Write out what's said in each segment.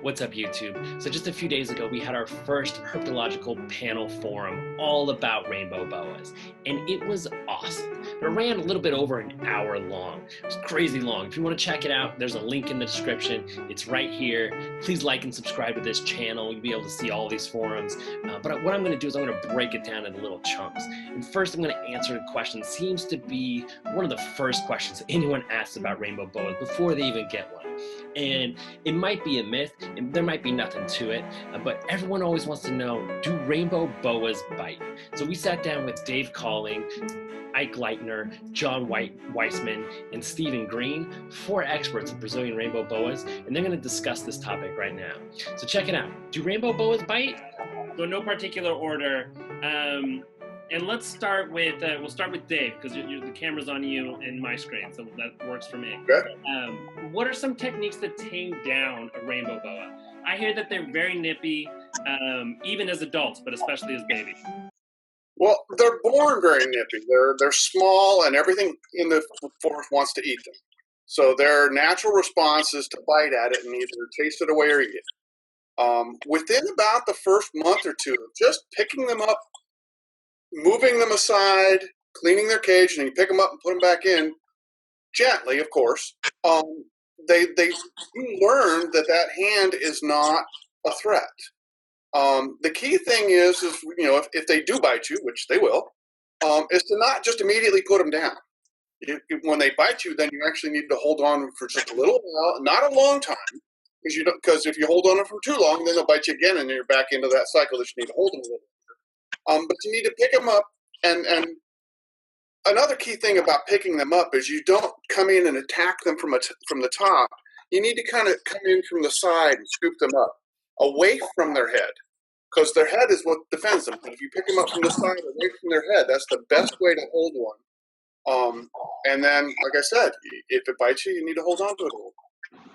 What's up, YouTube? So just a few days ago, we had our first herpetological panel forum all about rainbow boas, and it was awesome. But it ran a little bit over an hour long. It was crazy long. If you want to check it out, there's a link in the description. It's right here. Please like and subscribe to this channel. You'll be able to see all these forums. But what I'm going to do is I'm going to break it down into little chunks. And first, I'm going to answer a question that seems to be one of the first questions anyone asks about rainbow boas before they even get one. And it might be a myth, and there might be nothing to it, but everyone always wants to know, do rainbow boas bite? So we sat down with Dave Calling, Ike Leitner, John Weissman, and Stephen Green, 4 experts in Brazilian rainbow boas, and they're going to discuss this topic right now. So check it out. Do rainbow boas bite? So no particular order. And let's start with, we'll start with Dave, because the camera's on you and my screen, so that works for me. Okay. What are some techniques that tame down a rainbow boa? I hear that they're very nippy, even as adults, but especially as babies. Well, they're born very nippy. They're small, and everything in the forest wants to eat them. So their natural response is to bite at it and either chase it away or eat it. Within about the first month or two, just picking them up, moving them aside, cleaning their cage, and you pick them up and put them back in, gently, of course, they learn that hand is not a threat. The key thing is if they do bite you, which they will, is to not just immediately put them down. When they bite you, then you actually need to hold on for just a little while, not a long time, because if you hold on for too long, then they'll bite you again, and you're back into that cycle that you need to hold them a little bit. But you need to pick them up, and another key thing about picking them up is you don't come in and attack them from the top. You need to kind of come in from the side and scoop them up away from their head, because their head is what defends them. If you pick them up from the side away from their head, that's the best way to hold one. And then, like I said, if it bites you, you need to hold on to it a little.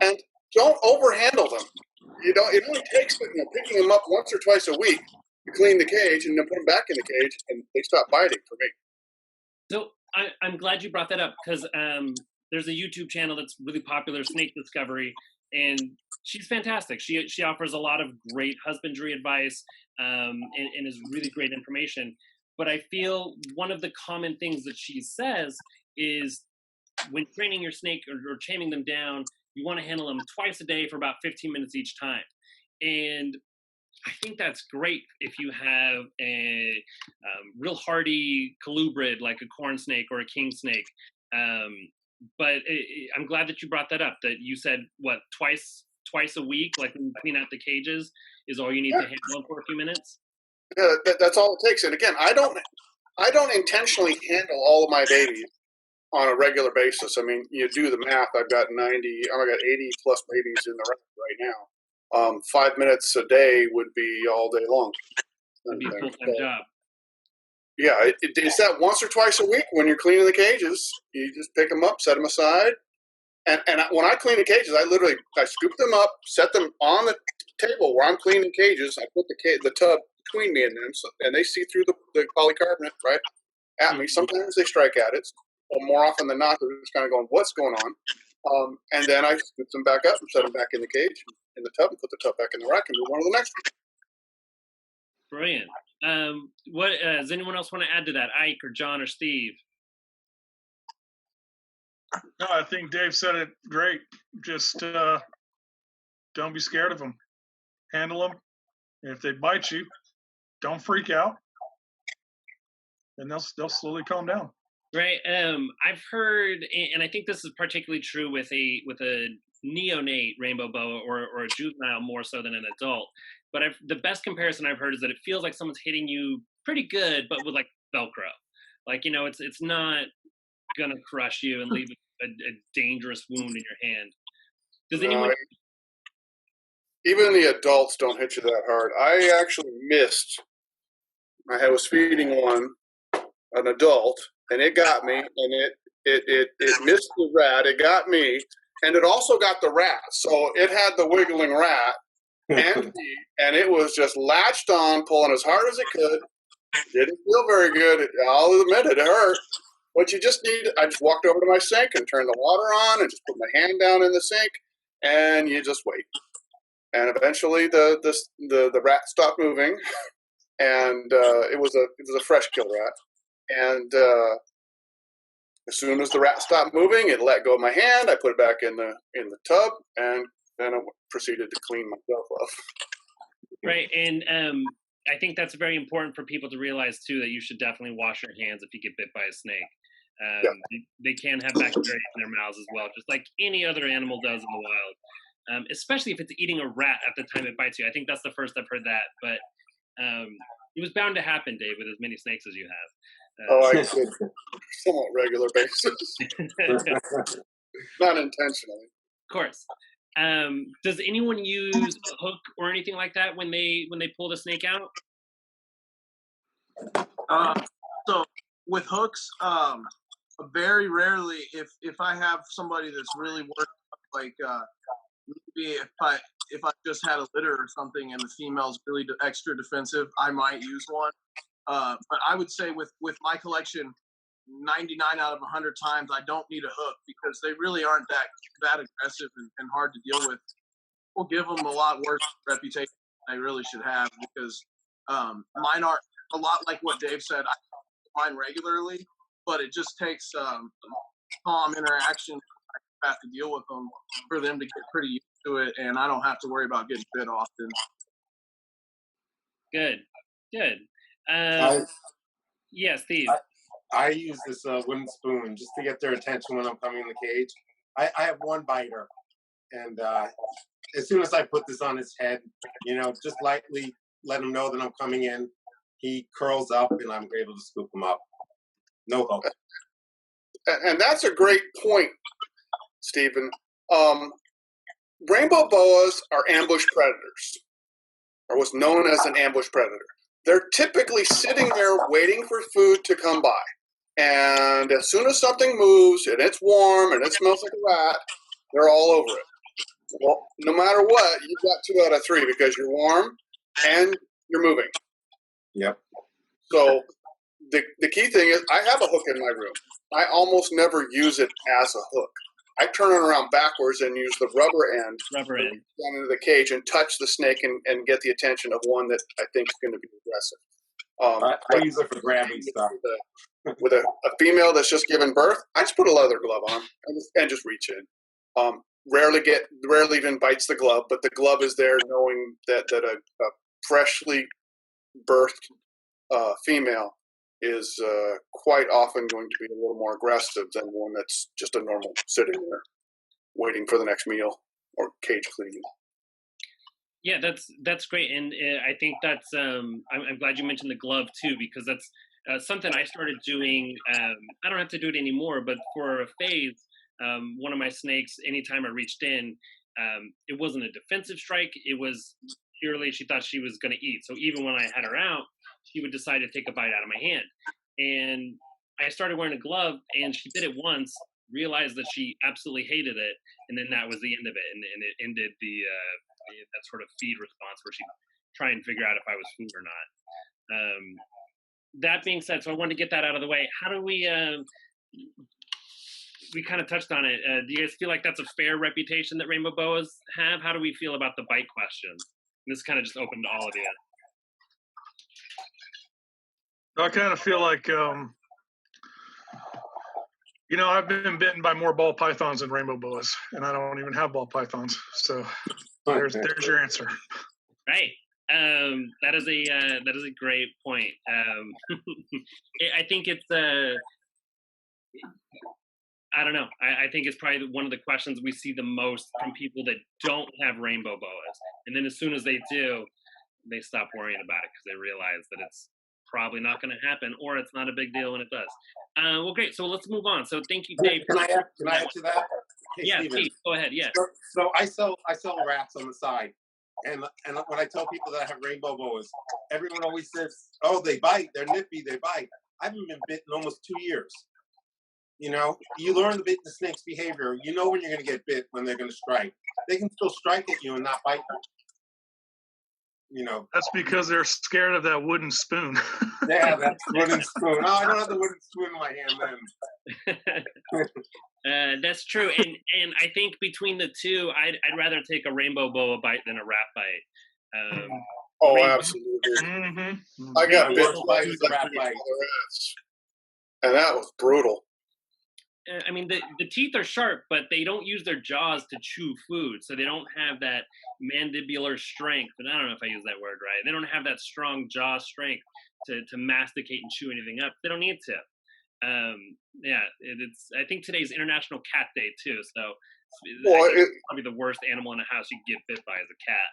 And don't overhandle them. It only takes picking them up once or twice a week to clean the cage and then put them back in the cage, and they stop biting for me. So I'm glad you brought that up, because there's a YouTube channel that's really popular, Snake Discovery, and she's fantastic. She offers a lot of great husbandry advice and is really great information. But I feel one of the common things that she says is when training your snake or taming them down, you want to handle them twice a day for about 15 minutes each time. And I think that's great if you have a real hardy colubrid like a corn snake or a king snake. But I'm glad that you brought that up, that you said, what, twice a week, like when you clean out the cages, is all you need to handle them for a few minutes? Yeah, that's all it takes. And again, I don't intentionally handle all of my babies on a regular basis. I mean, you do the math. I've got 80 plus babies in the rack right now. 5 minutes a day would be all day long. It'd be a full-time job. Yeah, it's that once or twice a week when you're cleaning the cages. You just pick them up, set them aside. And when I clean the cages, I scoop them up, set them on the table where I'm cleaning cages. I put the tub between me and them, and they see through the polycarbonate right at me. Sometimes they strike at it, but more often than not, they're just kind of going, "What's going on?" And then I scoop them back up and set them back in the cage, in the tub, and put the tub back in the rack, and move on to the next one. Brilliant. What does anyone else want to add to that? Ike or John or Steve? No, I think Dave said it great. Just don't be scared of them. Handle them. And if they bite you, don't freak out, and they'll slowly calm down. Right. I've heard, and I think this is particularly true with a neonate rainbow boa or a juvenile more so than an adult. But the best comparison I've heard is that it feels like someone's hitting you pretty good, but with like Velcro. Like, it's not gonna crush you and leave a dangerous wound in your hand. Does anyone? Even the adults don't hit you that hard. I actually missed. I was feeding an adult, and it got me, and it missed the rat. It got me, and it also got the rat. So it had the wiggling rat and me, and it was just latched on, pulling as hard as it could. Didn't feel very good. I'll admit it hurt. What you just need, I just walked over to my sink and turned the water on and just put my hand down in the sink, and you just wait. and eventually the rat stopped moving, and it was a fresh kill rat, and as soon as the rat stopped moving, it let go of my hand. I put it back in the tub, and then I proceeded to clean myself up. Right, and I think that's very important for people to realize too, that you should definitely wash your hands if you get bit by a snake. Yeah. They can have bacteria in their mouths as well, just like any other animal does in the wild. Especially if it's eating a rat at the time it bites you. I think that's the first I've heard that, but it was bound to happen, Dave, with as many snakes as you have. I did somewhat regular basis, not intentionally. Of course. Does anyone use a hook or anything like that when they pull the snake out? So with hooks, very rarely, if I have somebody that's really worked up, like maybe if I just had a litter or something and the female's really extra defensive, I might use one. But I would say with my collection, 99 out of 100 times I don't need a hook because they really aren't that aggressive and hard to deal with. We'll give them a lot worse reputation than they really should have because mine are a lot like what Dave said. I mine regularly, but it just takes calm interaction. I have to deal with them for them to get pretty used to it, and I don't have to worry about getting bit often. Good. Yeah, Steve. I use this wooden spoon just to get their attention when I'm coming in the cage. I have one biter, and as soon as I put this on his head, just lightly let him know that I'm coming in, he curls up, and I'm able to scoop him up. No hook. And that's a great point, Stephen. Rainbow boas are ambush predators, or what's known as an ambush predator. They're typically sitting there waiting for food to come by. And as soon as something moves and it's warm and it smells like a rat, they're all over it. Well, no matter what, you've got 2 out of 3 because you're warm and you're moving. Yep. So the key thing is I have a hook in my room. I almost never use it as a hook. I turn it around backwards and use the rubber end down into the cage and touch the snake and get the attention of one that I think is going to be aggressive. I use it for grabbing stuff. With a female that's just given birth, I just put a leather glove on and just reach in. Rarely even bites the glove, but the glove is there knowing that a freshly birthed female is quite often going to be a little more aggressive than one that's just a normal sitting there waiting for the next meal or cage cleaning. Yeah, that's great, and I think that's I'm glad you mentioned the glove too, because that's something I started doing. I don't have to do it anymore, but for a phase, one of my snakes, anytime I reached in, it wasn't a defensive strike. It was purely she thought she was going to eat. So even when I had her out, she would decide to take a bite out of my hand. And I started wearing a glove, and she did it once, realized that she absolutely hated it, and then that was the end of it. And it ended that sort of feed response where she'd try and figure out if I was food or not. That being said, so I wanted to get that out of the way. How do we kind of touched on it. Do you guys feel like that's a fair reputation that rainbow boas have? How do we feel about the bite question? And this kind of just opened to all of you. I kind of feel like, I've been bitten by more ball pythons than rainbow boas, and I don't even have ball pythons. So there's your answer. Right. That is a great point. I think it's I don't know. I think it's probably one of the questions we see the most from people that don't have rainbow boas, and then as soon as they do, they stop worrying about it because they realize that it's probably not going to happen, or it's not a big deal when it does. Well, great. So let's move on. So thank you, Dave. Can I add to that? Hey, yeah, Steven. Steve, go ahead. Yeah. So I sell rats on the side, and when I tell people that I have rainbow boas, everyone always says, "Oh, they bite. They're nippy. They bite." I haven't been bitten in almost 2 years. You learn the snake's behavior. You know when you're going to get bit, when they're going to strike. They can still strike at you and not bite you. you know. That's because they're scared of that wooden spoon. Yeah, that's wooden spoon. Oh, I don't have the wooden spoon in my hand then. That's true, and I think between the two, I'd rather take a rainbow boa bite than a rat bite. Oh, rainbow- absolutely. Mm-hmm. I got My bit worst by bite was a rat bite. rats, and that was brutal. I mean, the teeth are sharp, but they don't use their jaws to chew food, so they don't have that mandibular strength. And I don't know if I use that word right. They don't have that strong jaw strength to masticate and chew anything up. They don't need to. Yeah, it's. I think today's International Cat Day too, so Well, I think it's probably the worst animal in a house you can get bit by is a cat.